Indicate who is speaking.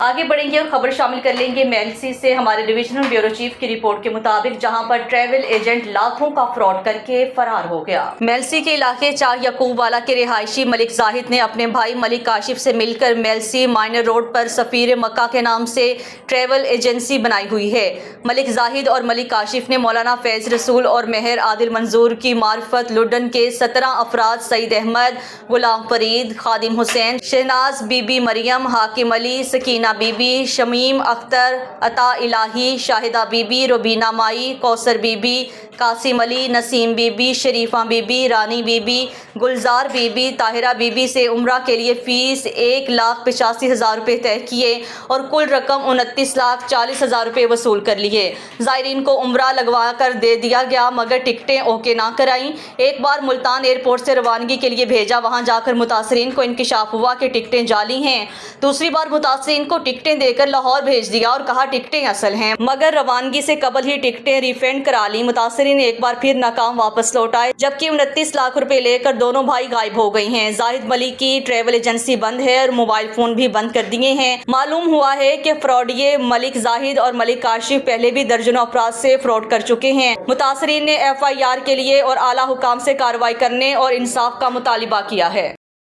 Speaker 1: آگے بڑھیں گے اور خبر شامل کر لیں گے میلسی سے۔ ہمارے ڈویژنل بیورو چیف کی رپورٹ کے مطابق جہاں پر ٹریول ایجنٹ لاکھوں کا فراڈ کر کے فرار ہو گیا۔ میلسی کے علاقے چاہ یعقوب والا کے رہائشی ملک زاہد نے اپنے بھائی ملک کاشف سے مل کر میلسی مائنر روڈ پر سفیر مکہ کے نام سے ٹریول ایجنسی بنائی ہوئی ہے۔ ملک زاہد اور ملک کاشف نے مولانا فیض رسول اور مہر عادل منظور کی معرفت لڈن کے 17 افراد Saeed Ahmed, Ghulam Farid, Khadim Hussain, Shahnaz Bibi Maryam, Hakim Ali, Sakina Bibi, Shamim Akhtar, Ata Elahi, Shahida Bibi, Rubina Mai, Kausar Bibi, Qasim Ali, Naseem Bibi, Sharifa Bibi, Rani Bibi, Gulzar Bibi, Tahira Bibi سے عمرہ کے لیے فیس 1,85,000 روپے طے کیے اور کل رقم 29,40,000 روپے وصول کر لیے۔ زائرین کو عمرہ لگوا کر دے دیا گیا مگر ٹکٹیں اوکے نہ کرائیں۔ ایک بار ملتان ایئرپورٹ سے روانگی کے لیے بھیجا، وہاں جا کر متاثرین کو انکشاف ہوا کہ ٹکٹیں جعلی ہیں۔ دوسری بار متاثرین کو ٹکٹیں دے کر لاہور بھیج دیا اور کہا ٹکٹیں اصل ہیں، مگر روانگی سے قبل ہی ٹکٹیں ری فنڈ کرا لیں۔ متاثرین ایک بار پھر ناکام واپس لوٹ آئے، جبکہ 29 لاکھ روپے لے کر دونوں بھائی غائب ہو گئے ہیں۔ زاہد ملک کی ٹریول ایجنسی بند ہے اور موبائل فون بھی بند کر دیے ہیں۔ معلوم ہوا ہے کہ فراڈیے ملک زاہد اور ملک کاشف پہلے بھی درجنوں افراد سے فراڈ کر چکے ہیں۔ متاثرین نے FIR کے لیے اور اعلیٰ حکام سے کارروائی کرنے اور انصاف کا مطالبہ کیا ہے۔